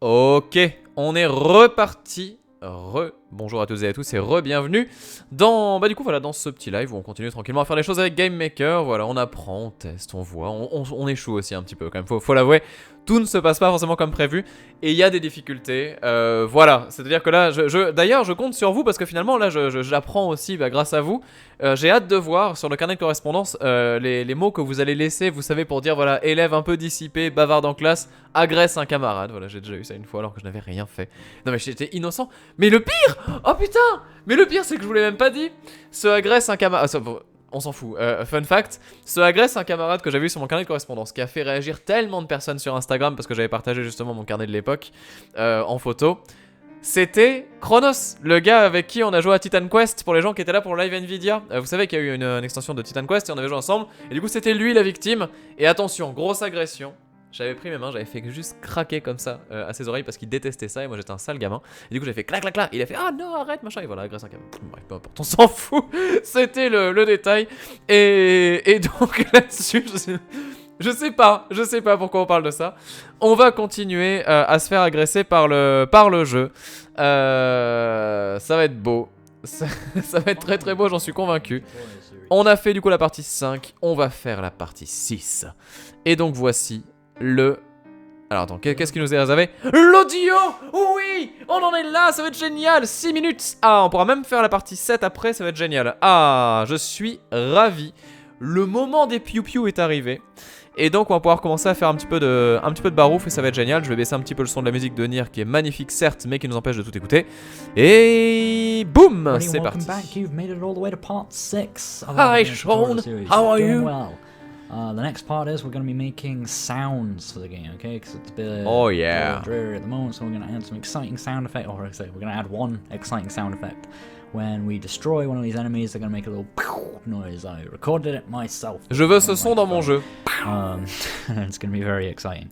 Ok, on est reparti. Bonjour à tous et à tous et re-bienvenue dans, du coup voilà, dans ce petit live où on continue tranquillement à faire les choses avec Game Maker. Voilà, on apprend, on teste, on voit, on échoue aussi un petit peu quand même, faut l'avouer. Tout ne se passe pas forcément comme prévu et il y a des difficultés. Voilà, c'est-à-dire que là, d'ailleurs, je compte sur vous parce que finalement, là, j'apprends aussi grâce à vous. J'ai hâte de voir sur le carnet de correspondance les mots que vous allez laisser, vous savez, pour dire voilà, élève un peu dissipé, bavard en classe, agresse un camarade. Voilà, j'ai déjà eu ça une fois alors que je n'avais rien fait. Non mais j'étais innocent. Mais le pire, oh putain, mais le pire c'est que je vous l'ai même pas dit. Se agresse un camarade. On s'en fout. Fun fact, se agresse un camarade que j'avais vu sur mon carnet de correspondance, qui a fait réagir tellement de personnes sur Instagram parce que j'avais partagé justement mon carnet de l'époque en photo. C'était Chronos, le gars avec qui on a joué à Titan Quest pour les gens qui étaient là pour le live Nvidia. Vous savez qu'il y a eu une extension de Titan Quest et on avait joué ensemble. Et du coup, c'était lui la victime. Et attention, grosse agression. J'avais pris mes mains, j'avais fait juste craquer comme ça à ses oreilles parce qu'il détestait ça et moi j'étais un sale gamin. Et du coup, j'ai fait clac clac clac. Il a fait ah non, arrête machin. Et voilà, agresse un gamin. Bref, peu importe, on s'en fout. C'était le détail. Et donc là-dessus, je sais pas pourquoi on parle de ça. On va continuer à se faire agresser par le jeu. Ça va être beau. Ça va être très très beau, j'en suis convaincu. On a fait du coup la partie 5, on va faire la partie 6. Et donc voici le... Alors attends, qu'est-ce qui nous est réservé? L'audio! Oui! On en est là, ça va être génial! 6 minutes! Ah, on pourra même faire la partie 7 après, ça va être génial. Ah, je suis ravi. Le moment des piou-piou est arrivé. Et donc on va pouvoir commencer à faire un petit peu de barouf et ça va être génial. Je vais baisser un petit peu le son de la musique de Nier qui est magnifique certes mais qui nous empêche de tout écouter. Et boum, c'est parti. Hi Sean, how are you? The next part is we're going to be making sounds for the game, okay? Because it's a bit oh yeah dreary at the moment, so we're going to add some exciting sound effect. Or we're going to add one exciting sound effect. When we destroy one of these enemies, they're going to make a little noise. I recorded it myself. Je veux ce son dans mon jeu. It's going to be very exciting.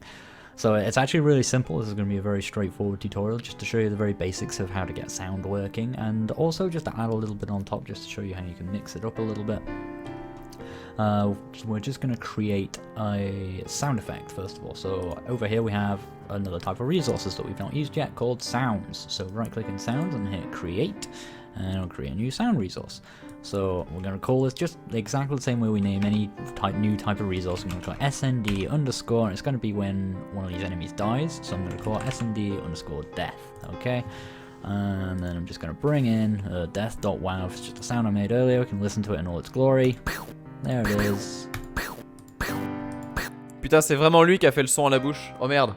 So it's actually really simple. This is going to be a very straightforward tutorial just to show you the very basics of how to get sound working, and also just to add a little bit on top just to show you how you can mix it up a little bit. We're just going to create a sound effect first of all. So over here we have another type of resources that we've not used yet called sounds. So right click in sounds and hit create, and it'll create a new sound resource. So we're going to call this just exactly the same way we name any new type of resource. I'm going to call it SND underscore, and it's going to be when one of these enemies dies. So I'm going to call it SND underscore death. Okay. And then I'm just going to bring in death.wow. It's just the sound I made earlier. We can listen to it in all its glory. There it is. Putain, c'est vraiment lui qui a fait le son à la bouche. Oh merde,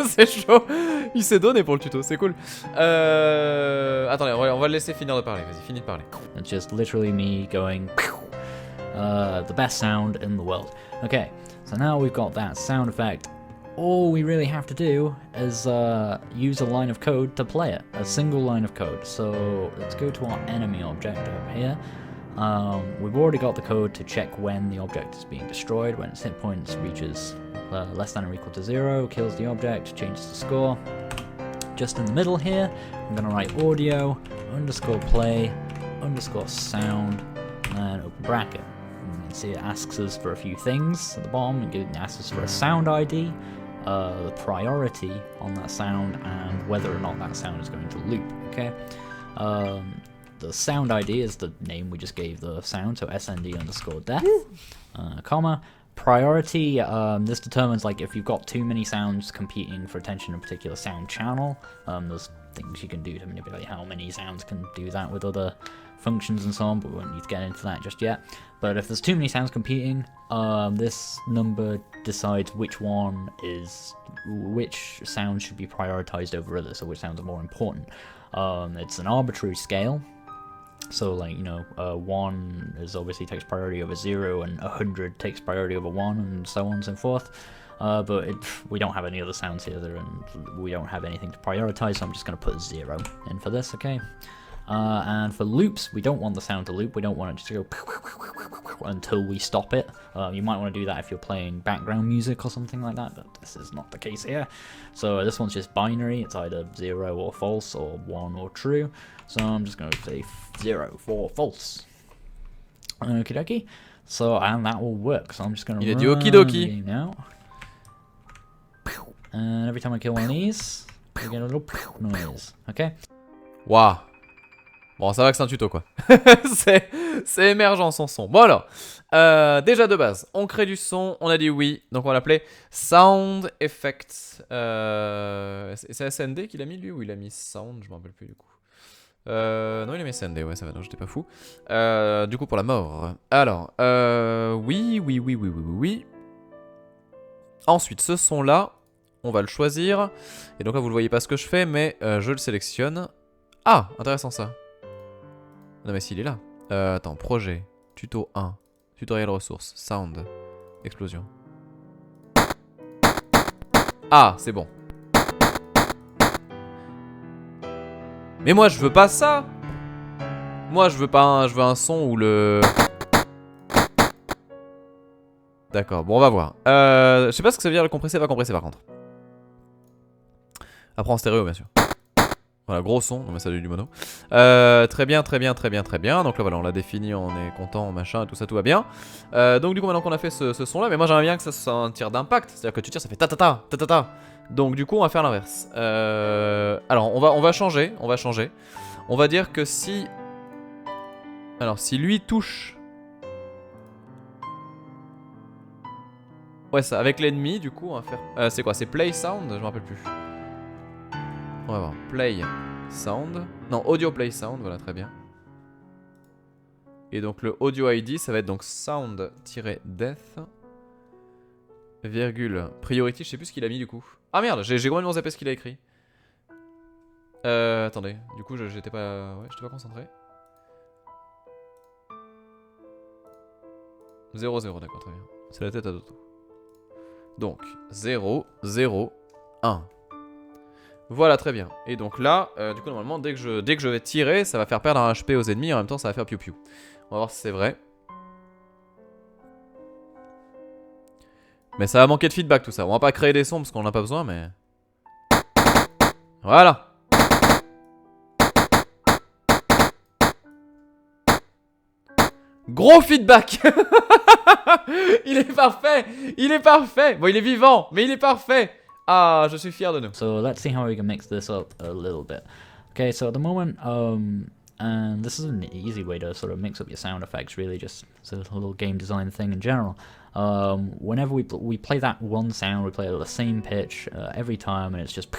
c'est chaud. Il s'est donné pour le tuto, c'est cool. Attendez, on va le laisser finir de parler. Vas-y, finis de parler. It's just literally me going the best sound in the world. Okay, so now we've got that sound effect. All we really have to do is use a line of code to play it. A single line of code. So let's go to our enemy object over here. We've already got the code to check when the object is being destroyed, when its hit points reaches less than or equal to 0, kills the object, changes the score. Just in the middle here, I'm going to write audio underscore play underscore sound and open bracket. And you can see it asks us for a few things at the bottom. It asks us for a sound ID, the priority on that sound, and whether or not that sound is going to loop. Okay. The sound ID is the name we just gave the sound, so SND underscore death, comma. Priority, this determines like if you've got too many sounds competing for attention in a particular sound channel. There's things you can do to manipulate how many sounds can do that with other functions and so on, but we won't need to get into that just yet. But if there's too many sounds competing, this number decides which sounds should be prioritized over others, so which sounds are more important. It's an arbitrary scale. So, like, 1 is obviously takes priority over 0, and 100 takes priority over 1, and so on and so forth. But we don't have any other sounds here, and we don't have anything to prioritize, so I'm just going to put 0 in for this, okay? And for loops, we don't want the sound to loop. We don't want it just to go until we stop it. You might want to do that if you're playing background music or something like that, but this is not the case here. So this one's just binary. It's either 0 or false, or 1 or true. So I'm just going to say 0 for false. Okie dokie. So, and that will work. So I'm just going to run the game now. And every time I kill one of these, you get a little noise. Okay. Waouh. Bon, ça va que c'est un tuto quoi. c'est émergent son son. Bon alors, déjà de base, on crée du son, on a dit oui, donc on va l'appeler Sound Effects. C'est SND qu'il a mis lui ou il a mis Sound, je m'en rappelle plus du coup. Non, il a mis SND, ouais, ça va, non, j'étais pas fou. Du coup, pour la mort. Alors, oui. Ensuite, ce son là, on va le choisir. Et donc là, vous ne voyez pas ce que je fais, mais je le sélectionne. Ah, intéressant ça. Non mais s'il est là. Attends, projet, tuto 1, tutoriel ressources, sound, explosion. Ah, c'est bon. Mais moi je veux pas ça. Moi je veux pas je veux un son où le... D'accord, bon on va voir. Je sais pas ce que ça veut dire le compresser, va compresser par contre. Après en stéréo bien sûr. Voilà, gros son, non mais ça a du mono. Très bien. Donc là voilà, on l'a défini, on est content, machin, tout ça, tout va bien. Donc du coup maintenant qu'on a fait ce son là, mais moi j'aimerais bien que ça soit un tir d'impact. C'est-à-dire que tu tires, ça fait ta. Donc du coup on va faire l'inverse. Alors on va changer. On va dire que si... Alors si lui touche... Ouais ça, avec l'ennemi du coup on va faire... c'est quoi? C'est play sound? Je me rappelle plus. On va voir. Play sound. Non, audio play sound, voilà, très bien. Et donc le audio ID, ça va être donc sound-death. Virgule. Priority, je sais plus ce qu'il a mis du coup. Ah merde, j'ai complètement zappé ce qu'il a écrit. Attendez, du coup j'étais pas... Ouais, j'étais pas concentré. 0, 0, d'accord, très bien. C'est la tête à Doto. Donc, 0, 0, 1. Voilà, très bien. Et donc là, du coup, normalement, dès que je vais tirer, ça va faire perdre un HP aux ennemis. En même temps, ça va faire piou piou. On va voir si c'est vrai. Mais ça va manquer de feedback, tout ça. On va pas créer des sons parce qu'on en a pas besoin, mais... Voilà. Gros feedback. Il est parfait. Il est parfait. Bon, il est vivant, mais il est parfait. Ah, je suis fier de nous. So let's see how we can mix this up a little bit. Okay, so at the moment, and this is an easy way to sort of mix up your sound effects, really, just it's a little game design thing in general. Whenever we play that one sound, we play it at the same pitch every time, and it's just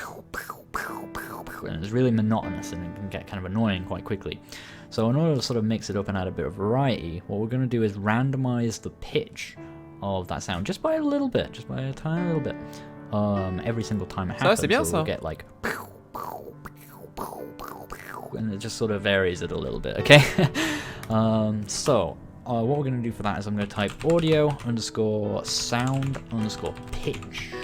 and it's really monotonous and it can get kind of annoying quite quickly. So in order to sort of mix it up and add a bit of variety, what we're going to do is randomize the pitch of that sound just by a little bit, just by a tiny little bit. Every single time it happens, bien, so we'll get like, and it just sort of varies it a little bit, okay? What we're going to do for that is I'm going to type audio underscore sound underscore pitch,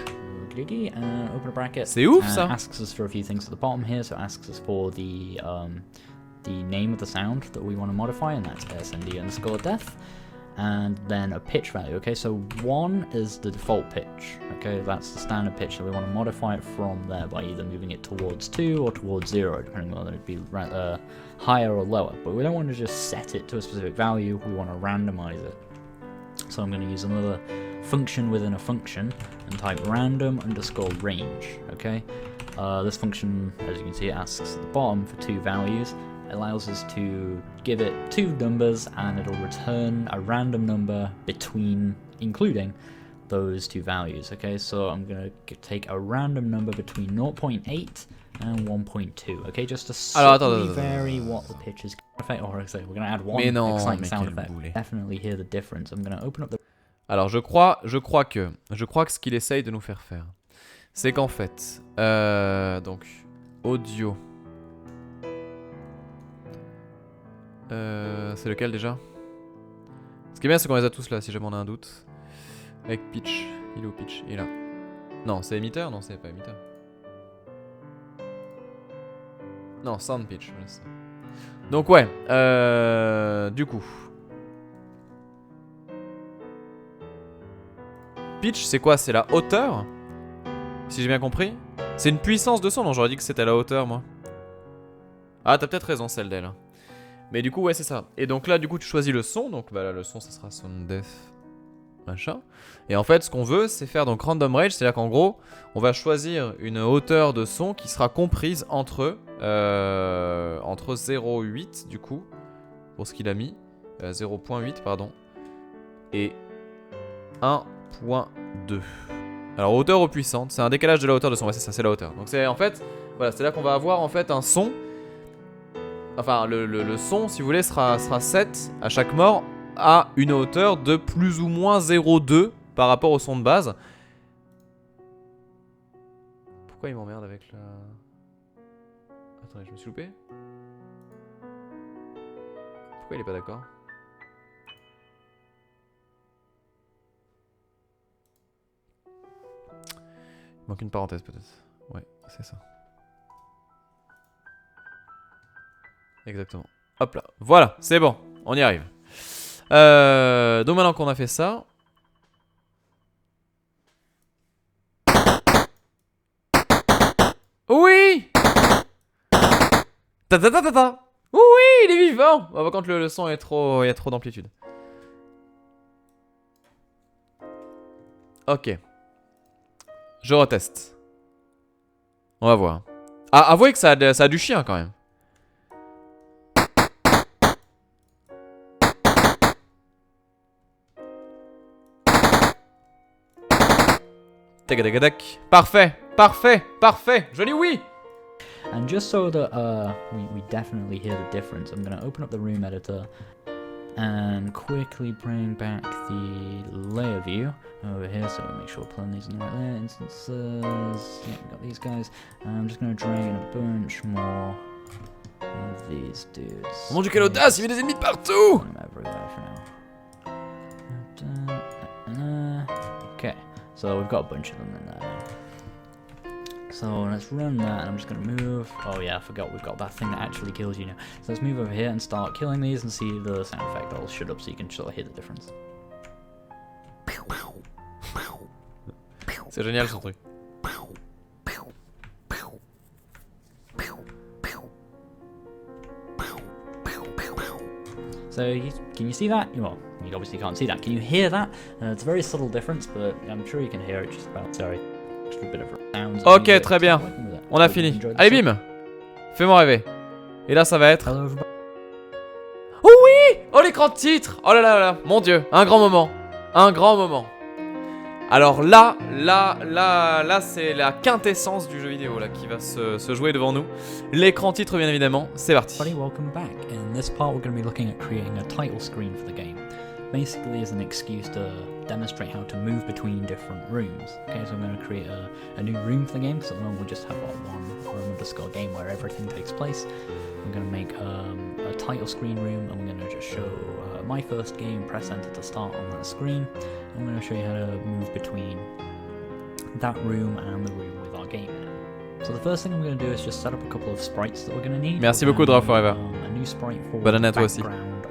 and open a bracket. C'est ouf ça. Asks us for a few things at the bottom here, so it asks us for the name of the sound that we want to modify, and that's SND underscore death. And then a pitch value, okay, so 1 is the default pitch, okay, that's the standard pitch, so we want to modify it from there by either moving it towards 2 or towards 0, depending on whether it be higher or lower, but we don't want to just set it to a specific value, we want to randomize it. So I'm going to use another function within a function and type random underscore range, okay. This function, as you can see, it asks at the bottom for 2 values. Allows us to give it 2 numbers and it'll return a random number including those 2 values. Okay, so I'm gonna take a random number between 0.8 and 1.2. Okay, just to slightly vary what the pitch is. Or I say we're gonna add one exciting sound effect. Definitely hear the difference. I'm gonna open up the. Alors je crois que ce qu'il essaye de nous faire, c'est qu'en fait, donc audio. C'est lequel déjà? Ce qui est bien, c'est qu'on les a tous là, si jamais on a un doute. Avec pitch. Il est où pitch? Il est là. Non, c'est émetteur? Non, c'est pas émetteur. Non, sound pitch. Voilà, ça. Donc, ouais. Du coup. Pitch, c'est quoi? C'est la hauteur? Si j'ai bien compris. C'est une puissance de son? Non, j'aurais dit que c'était la hauteur, moi. Ah, t'as peut-être raison, celle d'elle. Mais du coup, ouais, c'est ça. Et donc là, du coup, tu choisis le son. Donc bah, là, le son, ça sera sound def. machin. Et en fait, ce qu'on veut, c'est faire donc random range, c'est-à-dire qu'en gros, on va choisir une hauteur de son qui sera comprise entre 0,8 du coup, pour ce qu'il a mis, 0,8 pardon, et 1,2. Alors hauteur au puissante, c'est un décalage de la hauteur de son, ouais, c'est ça, c'est la hauteur. Donc c'est en fait, voilà, c'est là qu'on va avoir en fait un son. Enfin, le son, si vous voulez, sera 7 à chaque mort à une hauteur de plus ou moins 0,2 par rapport au son de base. Pourquoi il m'emmerde avec la... Attendez, je me suis loupé. Pourquoi il est pas d'accord? Il manque une parenthèse peut-être. Ouais, c'est ça. Exactement. Hop là. Voilà, c'est bon. On y arrive. Donc maintenant qu'on a fait ça... Oui. Ta ta ta ta ta. Oui, il est vivant. Bah, quand le son est trop... Il y a trop d'amplitude. Ok. Je reteste. On va voir. Ah, avouez que ça a du chien quand même. Tagadagadac. Parfait, parfait, parfait. Je dis oui. And just so that we definitely hear the difference, I'm going to open up the room editor and quickly bring back the layer view over here, so we make sure we're pulling these in the right layer instances. Yeah, we got these guys. I'm just going to drag in a bunch more of these dudes. Oh mon dieu, quelle audace, il y a des ennemis de partout. Put them everywhere for now. Okay, so we've got a bunch of them in there now. So let's run that, and I'm just going to move. Oh yeah, I forgot we've got that thing that actually kills you now. So let's move over here and start killing these and see the sound effect. I'll shut up so you can sort of hear the difference. C'est génial son truc. So can you see that? Well, you obviously can't see that. Can you hear that? It's a very subtle difference, but I'm sure you can hear it just about. Sorry. Just a bit of sounds. Ok, très bien. On a fini. Allez, bim. Fais-moi rêver. Et là, ça va être... Hello, everybody. Oh oui. Oh, l'écran de titre. Oh là là là. Mon dieu. Un grand moment. Un grand moment. Alors là, c'est la quintessence du jeu vidéo là qui va se jouer devant nous. L'écran titre, bien évidemment. C'est parti. Welcome back. In this part, we're going to be looking at creating a title screen for the game. Basically, as an excuse to demonstrate how to move between different rooms. Okay, so I'm going to create a new room for the game, because at the moment we just have one room _game where everything takes place. I'm going to make a title screen room, and we're going to just show my first game, press enter to start on that screen. I'm going to show you how to move between that room and the room with our game in it. So the first thing I'm going to do is just set up a couple of sprites that we're going to need. Merci beaucoup, Draw Forever. A new sprite for Bonne année the à toi aussi. background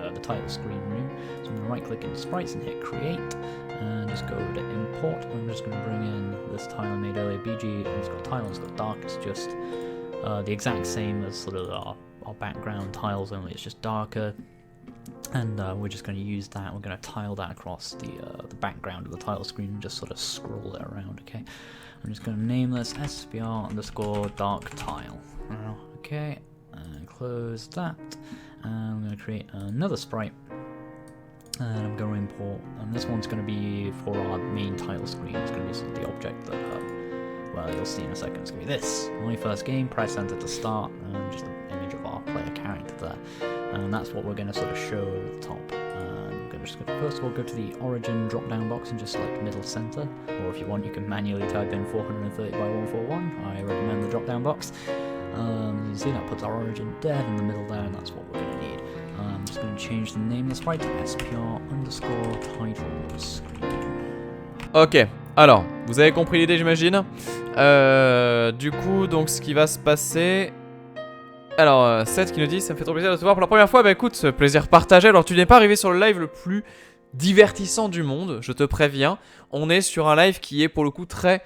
of the title screen room. So I'm going to right click into sprites and hit create and just go to import. I'm just going to bring in this tile I made earlier, BG, and it's got tile and it's got dark. It's just the exact same as sort of our background tiles, only it's just darker. And we're just going to use that. We're going to tile that across the background of the title screen and just sort of scroll it around. Okay, I'm just going to name this SPR underscore dark tile. Okay, and close that. And I'm going to create another sprite. And I'm going to import, and this one's going to be for our main title screen. It's going to be sort of the object that, well, you'll see in a second. It's going to be this. My first game, press enter to start, and just an image of our player character there. And that's what we're going to sort of show at the top. I'm going to just first of all go to the origin drop down box and just select middle center. Or if you want, you can manually type in 430 by 141. I recommend the drop down box. You see that puts our origin dead in the middle there, and that's what we're going to need. I'm just going to change the name of the sprite to SPR underscore title screen. Ok, alors, vous avez compris l'idée, j'imagine. Du coup, donc ce qui va se passer... Alors, Seth qui nous dit, ça me fait trop plaisir de te voir pour la première fois. Bah écoute, plaisir partagé. Alors, tu n'es pas arrivé sur le live le plus divertissant du monde, je te préviens. On est sur un live qui est pour le coup très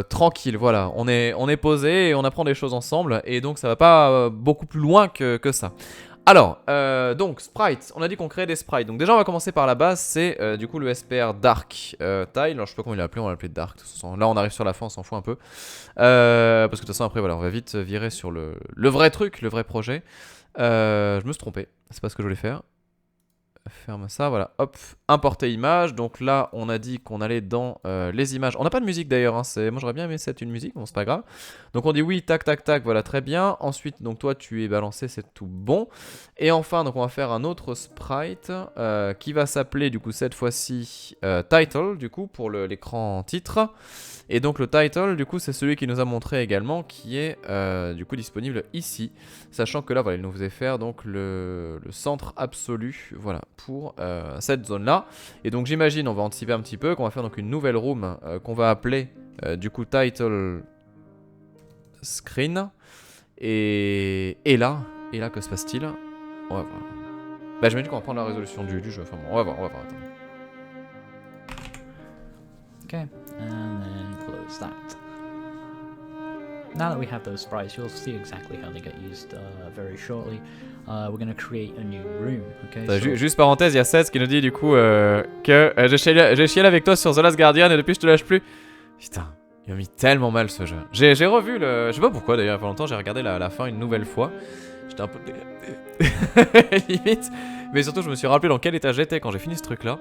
tranquille. Voilà, on est posé et on apprend des choses ensemble. Et donc, ça va pas beaucoup plus loin que ça. Alors, donc sprite, on a dit qu'on créait des sprites. Donc déjà on va commencer par la base, c'est du coup le SPR Dark Tile. Alors je sais pas comment il l'a appelé, on l'a appelé Dark. Là on arrive sur la fin, on s'en fout un peu. Parce que de toute façon après voilà, on va vite virer sur le vrai truc, le vrai projet. Je me suis trompé, c'est pas ce que je voulais faire. Ferme ça, voilà, hop, importer image. Donc là, on a dit qu'on allait dans les images. On n'a pas de musique d'ailleurs, hein, moi j'aurais bien aimé cette une musique, bon c'est pas grave. Donc on dit oui, tac, tac, tac, voilà, très bien. Ensuite, donc toi tu es balancé, c'est tout bon. Et enfin, donc on va faire un autre sprite qui va s'appeler du coup cette fois-ci title, du coup pour l'écran titre. Et donc le title, du coup, c'est celui qui nous a montré également, qui est du coup disponible ici. Sachant que là, voilà, il nous faisait faire donc le centre absolu, voilà, pour cette zone-là. Et donc j'imagine, on va anticiper un petit peu, qu'on va faire donc une nouvelle room qu'on va appeler du coup title screen. Et là, que se passe-t-il? On va voir. Bah j'imagine qu'on va prendre la résolution du jeu. Enfin bon, on va voir, attendez. Okay, and then close that. Now that we have those sprites, you'll see exactly how they get used very shortly. We're going to create a new room, okay? So... Juste parenthèse, il y a 16 qui nous dit du coup que j'ai chialé avec toi sur The Last Guardian et depuis je te lâche plus. Putain, il m'a mis tellement mal ce jeu. J'ai revu le... Je sais pas pourquoi d'ailleurs, il y a pas longtemps, j'ai regardé la fin une nouvelle fois. J'étais un peu... limite. Mais surtout, je me suis rappelé dans quel état j'étais quand j'ai fini ce truc là.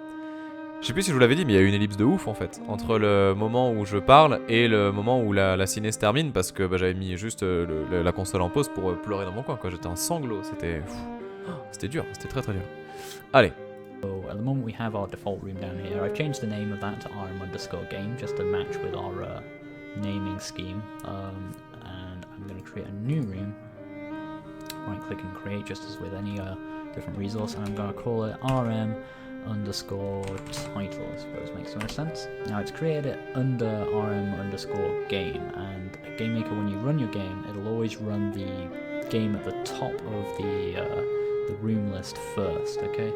Je sais plus si je vous l'avais dit, mais il y a eu une ellipse de ouf en fait entre le moment où je parle et le moment où la ciné se termine parce que bah, j'avais mis juste la console en pause pour pleurer dans mon coin quoi. J'étais en sanglot, c'était dur, c'était très dur. Allez. So at the moment we have our default room down here. I've changed the name of that to rm_game just to match with our naming scheme. And I'm going to create a new room. Right click and create just as with any different resource, and I'm going to call it rm_title, I suppose makes more sense. Now it's created it under rm_game, and a game maker, when you run your game, it'll always run the game at the top of the room list first, okay?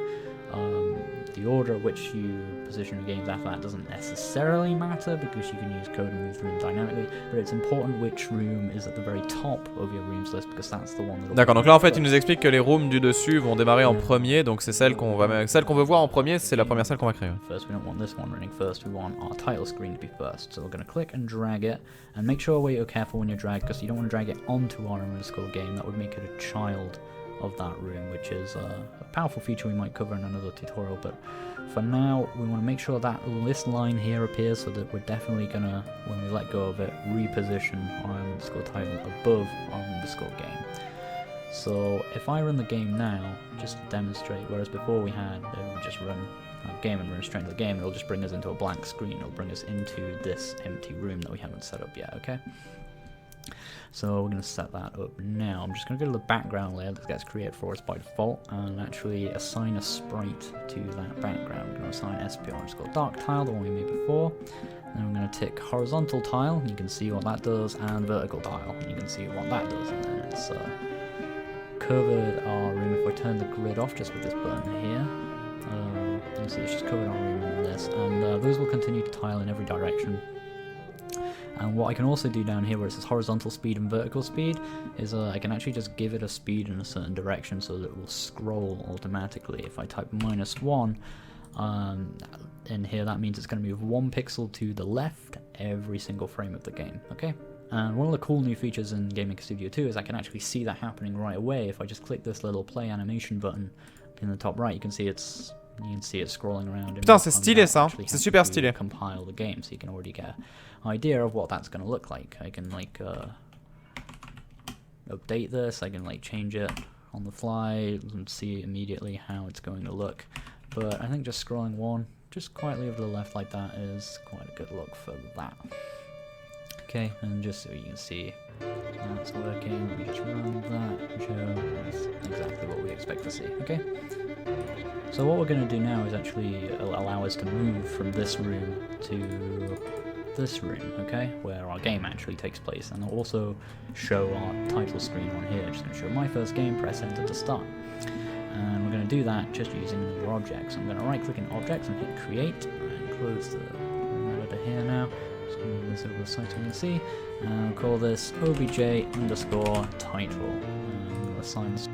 The order at which you position your games after that doesn't necessarily matter because you can use code and move the room dynamically, but it's important which room is at the very top of your rooms list because that's the one that... D'accord, donc là en fait il nous explique que les rooms du dessus vont démarrer en premier, donc c'est celle qu'on veut voir en premier, c'est la première salle qu'on va créer. First, we don't want this one running first, we want our title screen to be first. So we're going to click and drag it, and make sure you're careful when you drag because you don't want to drag it onto rm_game, that would make it a child of that room, which is a powerful feature we might cover in another tutorial, but for now we want to make sure that list line here appears so that we're definitely gonna, when we let go of it, reposition rm_title above rm_game. So if I run the game now, just to demonstrate, whereas before we had, it would just run our game and run straight into the game, it'll just bring us into a blank screen, it'll bring us into this empty room that we haven't set up yet, okay? So we're going to set that up now. I'm just going to go to the background layer that gets created for us by default and actually assign a sprite to that background. I'm going to assign SPR_dark tile, the one we made before. Then I'm going to tick horizontal tile, you can see what that does, and vertical tile, you can see what that does. And then it's covered our room. If I turn the grid off just with this button here, you can see it's just covered our room in this, and those will continue to tile in every direction. And what I can also do down here where it says horizontal speed and vertical speed is I can actually just give it a speed in a certain direction so that it will scroll automatically. If I type -1 in here, that means it's going to move 1 pixel to the left every single frame of the game, okay? And one of the cool new features in Game Maker Studio 2 is I can actually see that happening right away. If I just click this little play animation button in the top right, you can see it scrolling around. Putain, c'est stylé ça, c'est super stylé. Compile the game, so you can already get an idea of what that's going to look like. I can like update this, I can like change it on the fly and see immediately how it's going to look. But I think just scrolling one just quietly over to the left like that is quite a good look for that. Okay, and just so you can see that's working, we just run that, shows exactly what we expect to see, okay? So what we're going to do now is actually allow us to move from this room to this room, okay, where our game actually takes place, and I'll also show our title screen on here. Just going to show my first game, press enter to start. And we're going to do that just using another object. So I'm going to right click in objects and hit create, and close the room editor here now. Just going to move this over the side so you can see, and I'll call this obj_title, and I'm going to assign this.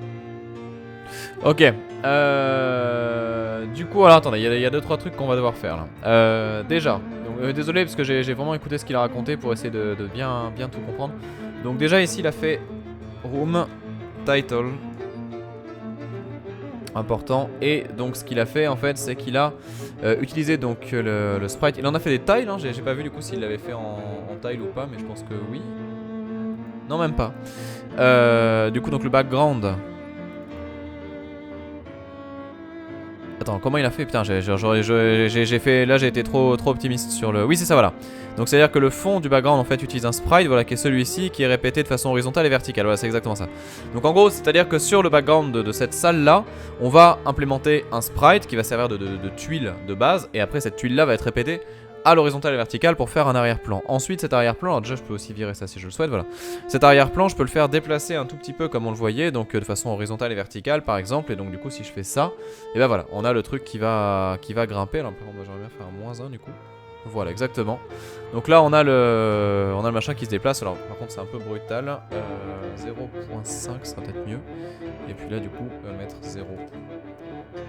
Ok. Du coup, alors attendez, il y a 2-3 trucs qu'on va devoir faire là. Déjà, donc, désolé parce que j'ai vraiment écouté ce qu'il a raconté pour essayer de bien tout comprendre. Donc déjà ici il a fait room, title, important. Et donc ce qu'il a fait en fait c'est qu'il a utilisé donc le sprite. Il en a fait des tiles, hein. J'ai pas vu du coup s'il l'avait fait en tile ou pas, mais je pense que oui. Non même pas. Du coup donc le background. Attends, comment il a fait? Putain, j'ai fait... Là, j'ai été trop optimiste sur le... Oui, c'est ça, voilà. Donc, c'est-à-dire que le fond du background, en fait, utilise un sprite, voilà, qui est celui-ci, qui est répété de façon horizontale et verticale. Voilà, c'est exactement ça. Donc, en gros, c'est-à-dire que sur le background de cette salle-là, on va implémenter un sprite qui va servir de tuile de base. Et après, cette tuile-là va être répétée à l'horizontale et verticale pour faire un arrière-plan. Ensuite, cet arrière-plan, alors déjà, je peux aussi virer ça si je le souhaite, voilà. Cet arrière-plan, je peux le faire déplacer un tout petit peu comme on le voyait, donc de façon horizontale et verticale, par exemple. Et donc, du coup, si je fais ça, et ben voilà, on a le truc qui va grimper. Alors, par contre, j'aimerais bien faire un -1 du coup. Voilà, exactement. Donc là, on a le machin qui se déplace. Alors, par contre, c'est un peu brutal. 0.5 sera peut-être mieux. Et puis là, du coup, mettre 0.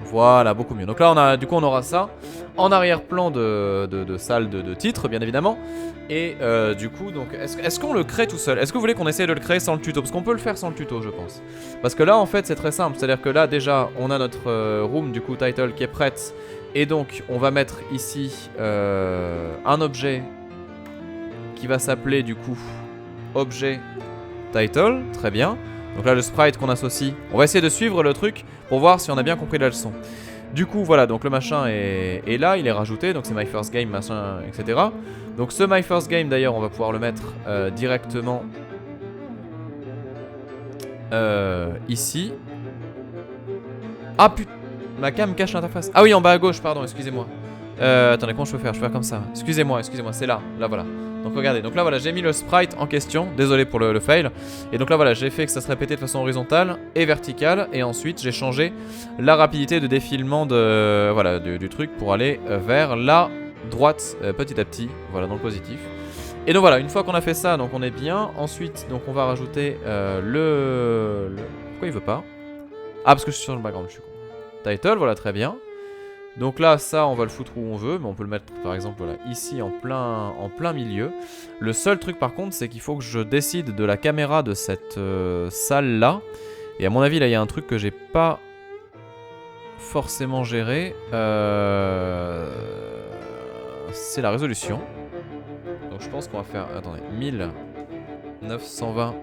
Voilà, beaucoup mieux. Donc là, on aura ça en arrière-plan de salle de titre, bien évidemment. Et du coup, donc, est-ce qu'on le crée tout seul? Est-ce que vous voulez qu'on essaye de le créer sans le tuto? Parce qu'on peut le faire sans le tuto, je pense. Parce que là, en fait, c'est très simple. C'est-à-dire que là, déjà, on a notre room, du coup, title qui est prête. Et donc, on va mettre ici un objet qui va s'appeler, du coup, objet title. Très bien. Donc là, le sprite qu'on associe. On va essayer de suivre le truc pour voir si on a bien compris la leçon. Du coup, voilà, donc le machin est là, il est rajouté, donc c'est my first game, machin, etc. Donc ce my first game, d'ailleurs, on va pouvoir le mettre directement ici. Ah putain, ma cam cache l'interface. Ah oui, en bas à gauche, pardon, excusez-moi. Attendez, comment je peux faire? Je peux faire comme ça. Excusez-moi, c'est là, voilà. Donc regardez, donc là voilà, j'ai mis le sprite en question, désolé pour le fail. Et donc là voilà, j'ai fait que ça se répétait de façon horizontale et verticale. Et ensuite j'ai changé la rapidité de défilement de, voilà, du truc pour aller vers la droite petit à petit, voilà, dans le positif. Et donc voilà, une fois qu'on a fait ça, donc on est bien. Ensuite, donc on va rajouter Pourquoi il veut pas? Ah, parce que je suis sur le background, je suis con. Title, voilà, très bien. Donc là, ça, on va le foutre où on veut, mais on peut le mettre, par exemple, voilà, ici, en plein milieu. Le seul truc, par contre, c'est qu'il faut que je décide de la caméra de cette salle-là. Et à mon avis, là, il y a un truc que j'ai pas forcément géré. C'est la résolution. Donc je pense qu'on va faire, attendez, 1920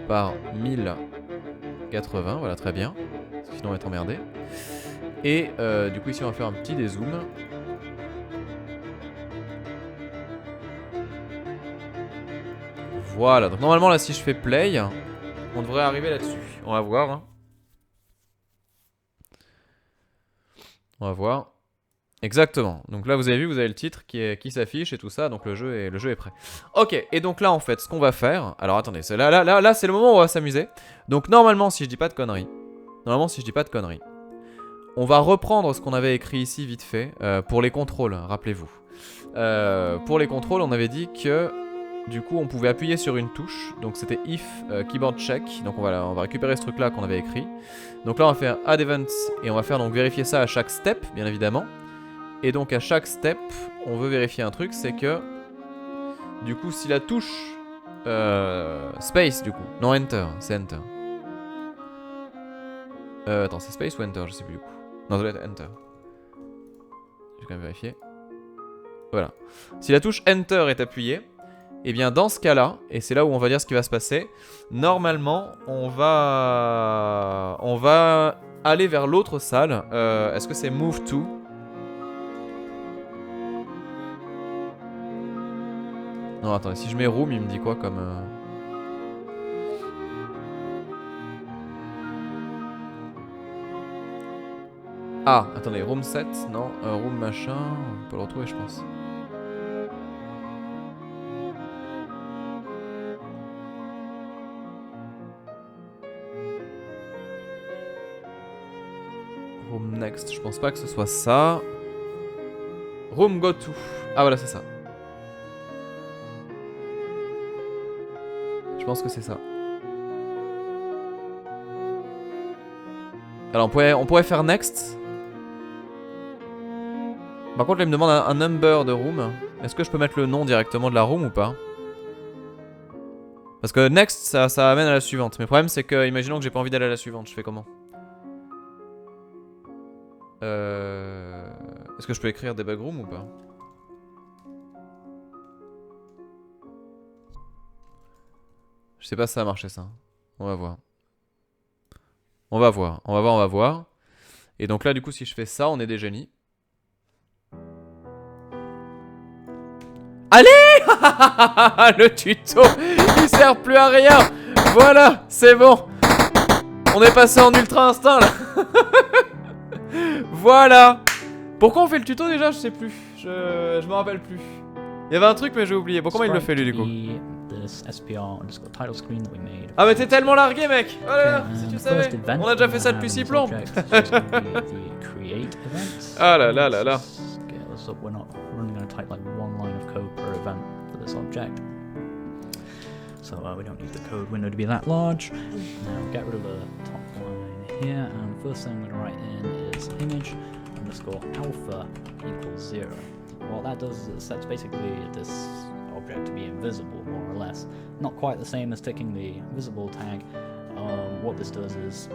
par 1080, voilà, très bien. Sinon, on va être emmerdé. Et du coup ici on va faire un petit dézoom. Voilà, donc normalement là si je fais play, on devrait arriver là-dessus. On va voir. Hein. On va voir. Exactement. Donc là vous avez vu, vous avez le titre qui s'affiche et tout ça, donc le jeu est prêt. Ok, et donc là en fait ce qu'on va faire. Alors attendez, là c'est le moment où on va s'amuser. Donc normalement si je dis pas de conneries. On va reprendre ce qu'on avait écrit ici vite fait pour les contrôles, rappelez-vous. Pour les contrôles, on avait dit que du coup on pouvait appuyer sur une touche. Donc c'était if keyboard check. Donc on va récupérer ce truc là qu'on avait écrit. Donc là on va faire add event et on va faire donc vérifier ça à chaque step, bien évidemment. Et donc à chaque step, on veut vérifier un truc, c'est que du coup si la touche space du coup, non enter, c'est enter. Attends, c'est space ou enter, je sais plus du coup. Non, ça doit être enter. Je vais quand même vérifier. Voilà. Si la touche enter est appuyée, et bien dans ce cas-là, et c'est là où on va dire ce qui va se passer, normalement, on va aller vers l'autre salle. Est-ce que c'est move to? Non, attendez, si je mets room, il me dit quoi comme... Ah, attendez, room 7, non, room machin, on peut le retrouver je pense. Room next, je pense pas que ce soit ça. Room go to. Ah voilà, c'est ça. Je pense que c'est ça. Alors on pourrait faire next. Par contre là il me demande un number de room. Est-ce que je peux mettre le nom directement de la room ou pas? Parce que next ça amène à la suivante. Mais le problème c'est que imaginons que j'ai pas envie d'aller à la suivante, je fais comment? Est-ce que je peux écrire debug room ou pas? Je sais pas si ça a marché ça. On va voir. On va voir, on va voir. Et donc là du coup si je fais ça, on est des génies. Allez. Le tuto, il sert plus à rien. Voilà, c'est bon. On est passé en ultra instinct là. Voilà. Pourquoi on fait le tuto déjà? Je sais plus. Je me rappelle plus. Il y avait un truc mais j'ai oublié. Bon, comment il le fait lui du coup? Ah mais t'es tellement largué mec. Oh là là, si tu savais. On a déjà fait ça depuis 6 plombs. Ah là là là là. So we don't need the code window to be that large. Now get rid of the top line here, and the first thing I'm going to write in is image underscore alpha equals 0. What that does is it sets basically this object to be invisible, more or less. Not quite the same as ticking the visible tag. What this does is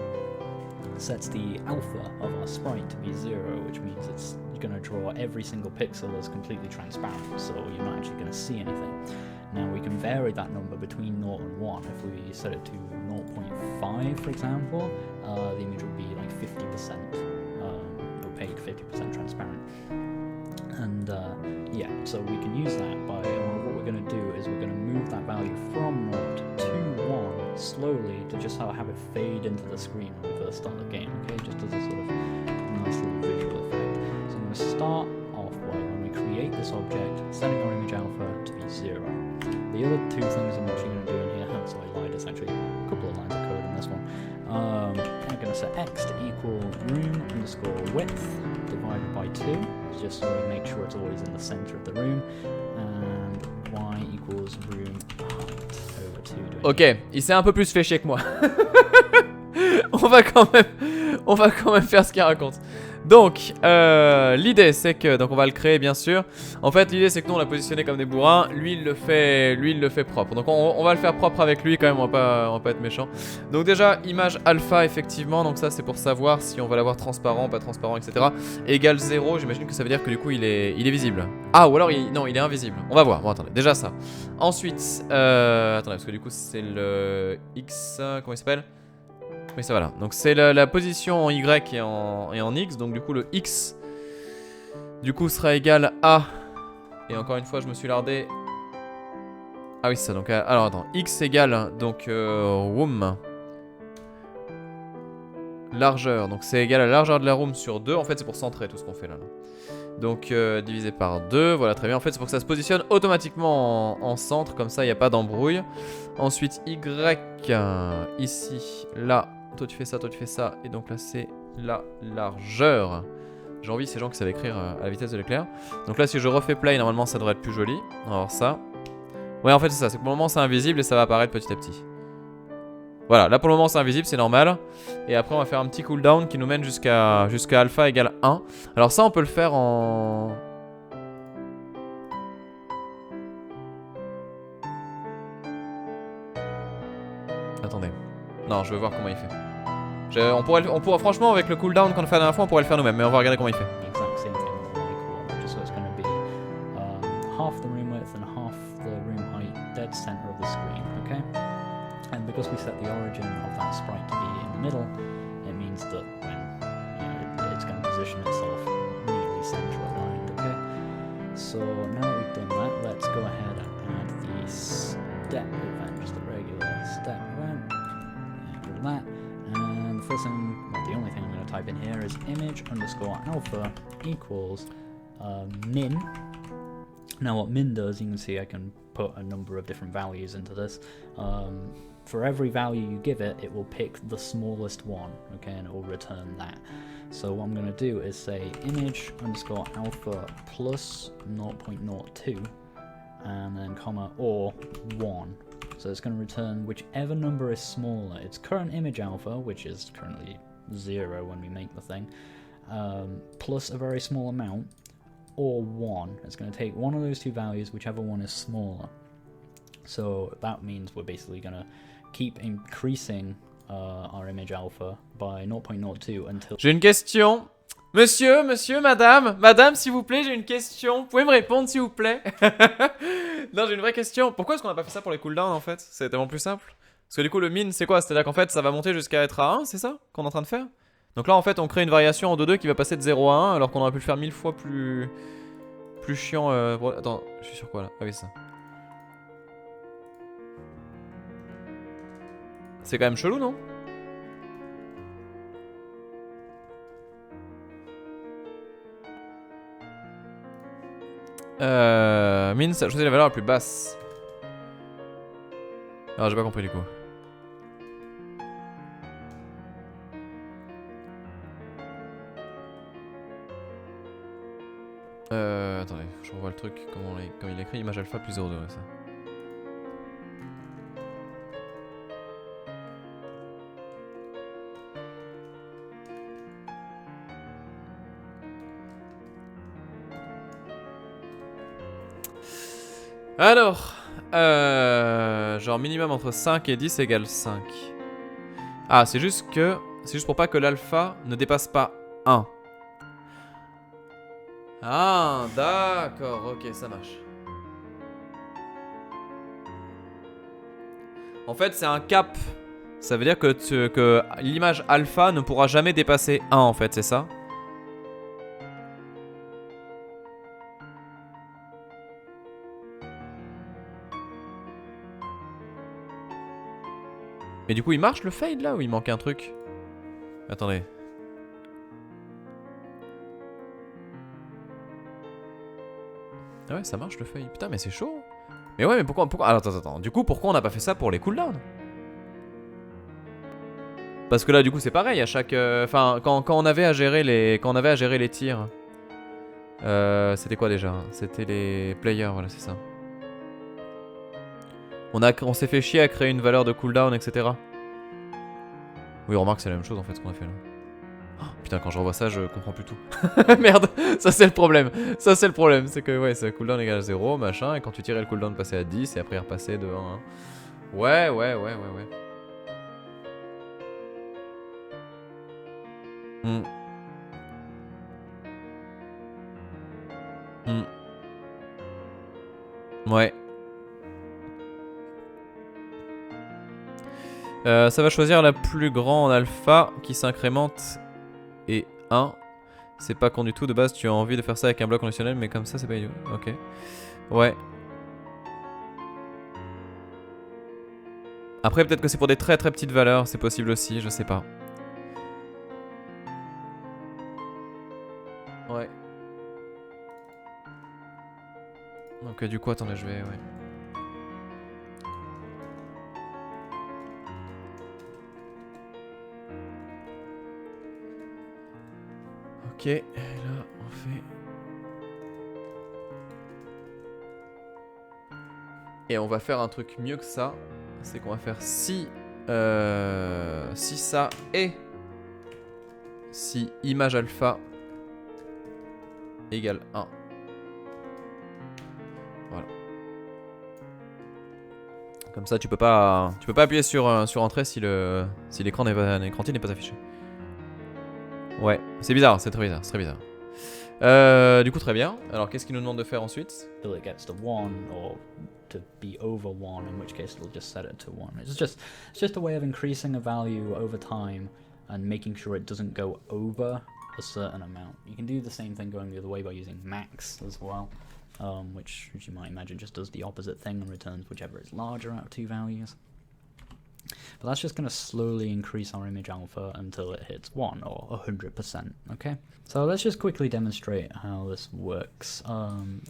sets the alpha of our sprite to be 0, which means it's going to draw every single pixel as completely transparent, so you're not actually going to see anything. Now we can vary that number between 0 and 1. If we set it to 0.5, for example, the image would be like 50% opaque, 50% transparent. And yeah, so we can use that by, what we're going to do is we're going to move that value from 0 to 1 slowly to just have it fade into the screen when we first start the game, okay? Just as a sort of nice little visual effect. So I'm going to start off by, when we create this object, setting our image alpha to be 0. The other two things I'm actually going to do in here, so I lied, it's actually a couple of lines of code in this one. I'm going to set x to equal room underscore width divided by 2, just so we make sure it's always in the center of the room, and y equals room height over 2. Ok, il s'est un peu plus fait chier que moi. on va quand même faire ce qu'il raconte. Donc, l'idée c'est que, donc on va le créer bien sûr. En fait, l'idée c'est que nous on l'a positionné comme des bourrins. Lui il le fait propre. Donc on va le faire propre avec lui quand même. On va pas être méchant. Donc déjà image alpha effectivement. Donc ça c'est pour savoir si on va l'avoir transparent, pas transparent, etc. Égale 0. J'imagine que ça veut dire que du coup il est visible. Ah ou alors non il est invisible. On va voir. Bon attendez, déjà ça. Ensuite, attendez parce que du coup c'est le X. Comment il s'appelle? Oui, ça va là. Donc c'est la position en Y et en X. Donc du coup le X du coup sera égal à... Et encore une fois je me suis lardé. Ah oui c'est ça. Donc alors attends. X égale donc room largeur. Donc c'est égal à la largeur de la room sur 2. En fait c'est pour centrer tout ce qu'on fait là. Donc divisé par 2. Voilà très bien. En fait c'est pour que ça se positionne automatiquement en centre. Comme ça il n'y a pas d'embrouille. Ensuite Y ici là. Toi tu fais ça, et donc là c'est la largeur. J'ai envie ces gens qui savent écrire à la vitesse de l'éclair. Donc là si je refais play, normalement ça devrait être plus joli. On va voir ça. Ouais en fait c'est ça, c'est que pour le moment c'est invisible et ça va apparaître petit à petit. Voilà, là pour le moment c'est invisible, c'est normal. Et après on va faire un petit cooldown qui nous mène jusqu'à alpha égale 1. Alors ça on peut le faire en... Attendez. Non, je veux voir comment il fait. On pourrait franchement avec le cooldown qu'on a fait la dernière fois, on pourrait le faire nous-mêmes, mais on va regarder comment il fait. Half the room width and half the room height, dead center of the screen, okay? And because we set the origin of that sprite to be in the middle, it means that when it's going to position itself neatly center aligned, okay? So now that we've done that, let's go ahead and add the step event, just the regular step event. Get rid of that. And the first thing, well, the only thing I'm going to type in here is image underscore alpha equals min. Now what min does, you can see I can put a number of different values into this. For every value you give it, it will pick the smallest one, okay, and it will return that. So what I'm going to do is say image underscore alpha plus 0.02 and then comma or 1. So it's going to return whichever number is smaller. Its current image alpha, which is currently 0 when we make the thing, plus a very small amount, or 1. It's going to take one of those two values, whichever one is smaller. So that means we're basically going to keep increasing our image alpha by 0.02 until... J'ai une question. Monsieur, madame, s'il vous plaît, j'ai une question. Vous pouvez me répondre, s'il vous plaît? Non, j'ai une vraie question. Pourquoi est-ce qu'on n'a pas fait ça pour les cooldowns, en fait? C'est tellement plus simple. Parce que du coup, le min, c'est quoi? C'est-à-dire qu'en fait, ça va monter jusqu'à être à 1, c'est ça qu'on est en train de faire? Donc là, en fait, on crée une variation en 2-2 qui va passer de 0 à 1, alors qu'on aurait pu le faire 1000 fois plus chiant. Attends, je suis sur quoi, là? Ah oui, ça. C'est quand même chelou, non? Min, ça a choisi la valeur la plus basse. Alors j'ai pas compris du coup. Attendez, je revois le truc, comme il écrit, image alpha plus 0,2, ouais, ça. Alors, genre minimum entre 5 et 10 égale 5. Ah, c'est juste pour pas que l'alpha ne dépasse pas 1. Ah, d'accord, ok, ça marche. En fait, c'est un cap. Ça veut dire que l'image alpha ne pourra jamais dépasser 1, en fait, c'est ça? Mais du coup, il marche le fade là ou il manque un truc? Attendez. Ah ouais, ça marche le fade. Putain, mais c'est chaud. Mais ouais, mais pourquoi... Alors, attends. Du coup, pourquoi on n'a pas fait ça pour les cooldowns? Parce que là, du coup, c'est pareil à chaque... Enfin, quand on avait à gérer les tirs... c'était quoi déjà? C'était les players, voilà, c'est ça. On s'est fait chier à créer une valeur de cooldown, etc. Oui, remarque, c'est la même chose en fait ce qu'on a fait là. Oh, putain, quand je revois ça, je comprends plus tout. Merde, ça c'est le problème. Ça c'est le problème, c'est que ouais, c'est cooldown égale 0, machin, et quand tu tirais le cooldown passait à 10, et après il repassait de 1 à 1. Ouais. Ouais. Ça va choisir la plus grande alpha qui s'incrémente et 1. C'est pas con du tout, de base tu as envie de faire ça avec un bloc conditionnel, mais comme ça c'est pas idiot. Ok. Ouais. Après peut-être que c'est pour des très très petites valeurs, c'est possible aussi, je sais pas. Ouais. Donc du coup attendez, je vais... Ouais. Ok, et là on fait... Et on va faire un truc mieux que ça. C'est qu'on va faire si ça est... Si image alpha égale 1. Voilà. Comme ça tu peux pas appuyer sur entrée si l'écran n'est pas affiché. Ouais, c'est bizarre, c'est très bizarre, c'est très bizarre. Du coup très bien. Alors qu'est-ce qu'il nous demande de faire ensuite? Till it gets to 1 or to be over 1, in which case it'll just set it to 1. It's just a way of increasing a value over time and making sure it doesn't go over a certain amount. You can do the same thing going the other way by using max as well, which, as you might imagine, just does the opposite thing and returns whichever is larger out of two values. But that's just going to slowly increase our image alpha until it hits 1 or 100%, okay? So let's just quickly demonstrate how this works.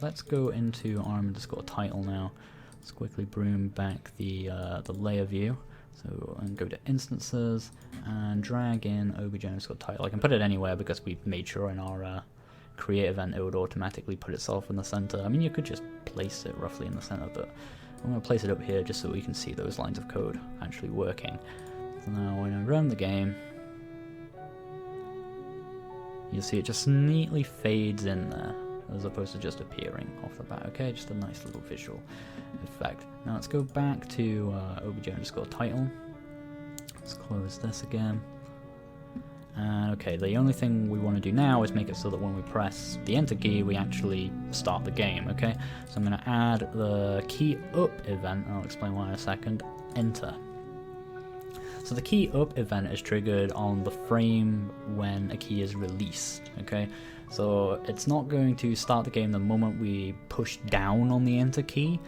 Let's go into arm_title now. Let's quickly bring back the layer view. So and go to instances and drag in obj_title. I can put it anywhere because we've made sure in our create event it would automatically put itself in the center. I mean, you could just place it roughly in the center, but I'm going to place it up here just so we can see those lines of code actually working. So now when I run the game, you see it just neatly fades in there, as opposed to just appearing off the bat. Okay, just a nice little visual effect. Now let's go back to obj_title. Let's close this again. Okay, the only thing we want to do now is make it so that when we press the enter key, we actually start the game, okay? So I'm going to add the key up event, and I'll explain why in a second, enter. So the key up event is triggered on the frame when a key is released, okay? So it's not going to start the game the moment we push down on the enter key,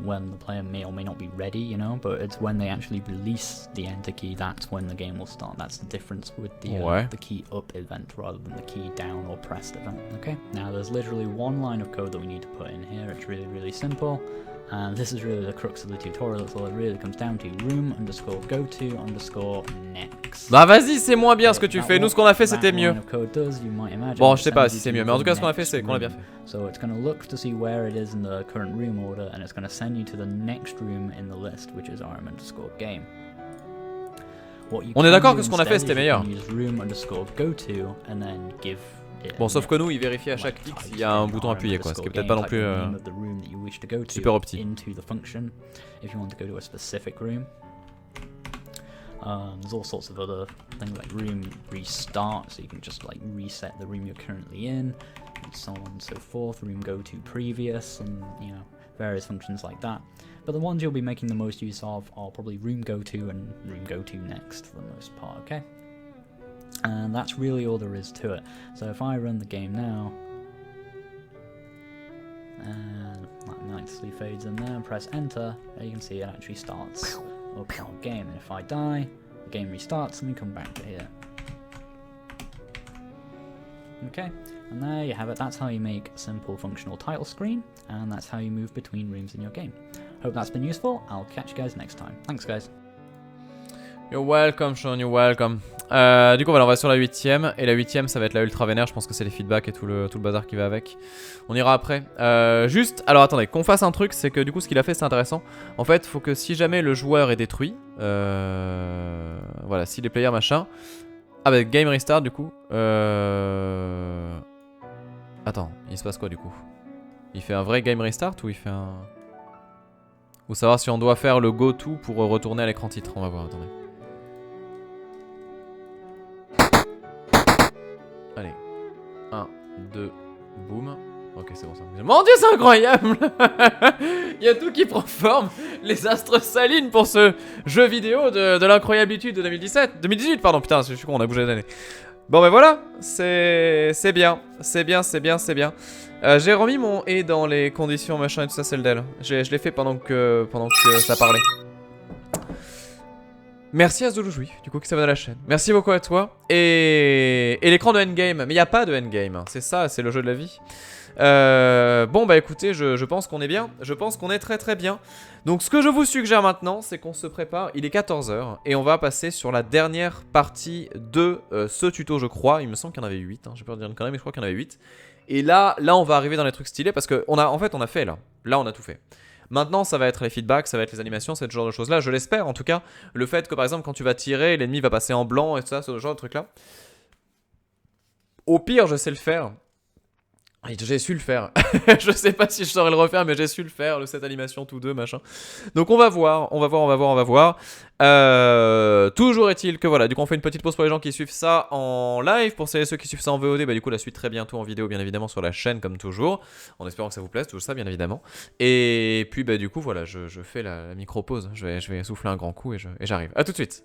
when the player may or may not be ready, you know, but it's when they actually release the enter key, that's when the game will start. That's the difference with the key up event rather than the key down or pressed event, okay? Now there's literally one line of code that we need to put in here. It's really simple, and this is really the crux of the tutorial. That's all it really comes down to. room_go_to_next. Bah vas-y, c'est moins bien ce que tu fais. Nous, ce qu'on a fait, c'était mieux. Bon, je sais pas si c'est mieux, mais en tout cas, ce qu'on a fait, c'est qu'on l'a bien fait. So it's going to look to see where it is in the current room order, and it's going to send you to the next room in the list, which is rm_game. On est d'accord que ce qu'on a fait, c'était meilleur. room_go_to and then give Bon, sauf que nous, il vérifie à chaque clic s'il y a un bouton appuyé, quoi, ce qui est peut-être pas non plus super opti. If you want to go to a specific room. There's all sorts of other things like room restart, so you can just like reset the room you're currently in, and so on and so forth. Room go to previous, and you know, various functions like that. But the ones you'll be making the most use of are probably room go to and room go to next for the most part. Okay. And that's really all there is to it. So if I run the game now, and that nicely fades in there, and press enter, you can see it actually starts up our game. And if I die, the game restarts and we come back to here. Okay, and there you have it. That's how you make a simple functional title screen, and that's how you move between rooms in your game. Hope that's been useful. I'll catch you guys next time. Thanks guys. You're welcome, Sean, you're welcome. Du coup, voilà, on va sur la 8ème. Et la 8ème, ça va être la ultra vénère. Je pense que c'est les feedbacks et tout le bazar qui va avec. On ira après. Juste, alors attendez, qu'on fasse un truc. C'est que du coup, ce qu'il a fait, c'est intéressant. En fait, faut que si jamais le joueur est détruit, voilà, si les players machin. Ah bah, game restart du coup. Attends, il se passe quoi du coup? Il fait un vrai game restart ou il fait un. Ou savoir si on doit faire le go to pour retourner à l'écran titre. On va voir, attendez. Allez. 1, 2, boum. Ok, c'est bon ça. Mon dieu, c'est incroyable. Il y a tout qui prend forme. Les astres s'alignent pour ce jeu vidéo de l'incroyabilité de 2018, pardon, putain, je suis con, on a bougé d'année. Bon ben voilà, c'est bien. C'est bien. J'ai remis mon et dans les conditions machin et tout ça, c'est le d'elle. Je l'ai fait pendant que ça parlait. Merci à Zouloujoui, du coup, qui s'abonne à la chaîne. Merci beaucoup à toi. Et l'écran de endgame. Mais il n'y a pas de endgame. C'est ça, c'est le jeu de la vie. Bon, bah écoutez, je pense qu'on est bien. Je pense qu'on est très bien. Donc, ce que je vous suggère maintenant, c'est qu'on se prépare. Il est 14 h. Et on va passer sur la dernière partie de ce tuto, je crois. Il me semble qu'il y en avait 8. Hein. J'ai peur de dire une connerie, mais je crois qu'il y en avait 8. Et là, on va arriver dans les trucs stylés. Parce qu'en fait, on a fait là. Là, on a tout fait. Maintenant, ça va être les feedbacks, ça va être les animations, c'est ce genre de choses-là. Je l'espère, en tout cas. Le fait que, par exemple, quand tu vas tirer, l'ennemi va passer en blanc et tout ça, ce genre de trucs-là. Au pire, je sais le faire. J'ai su le faire. Je sais pas si je saurais le refaire, mais j'ai su le faire, cette animation tous deux, machin. Donc on va voir. Toujours est-il que voilà, du coup on fait une petite pause pour les gens qui suivent ça en live. Pour ceux qui suivent ça en VOD, bah du coup la suite très bientôt en vidéo, bien évidemment, sur la chaîne comme toujours. En espérant que ça vous plaise, tout ça, bien évidemment. Et puis bah du coup voilà, je fais la micro-pause. Je vais souffler un grand coup et j'arrive. A tout de suite.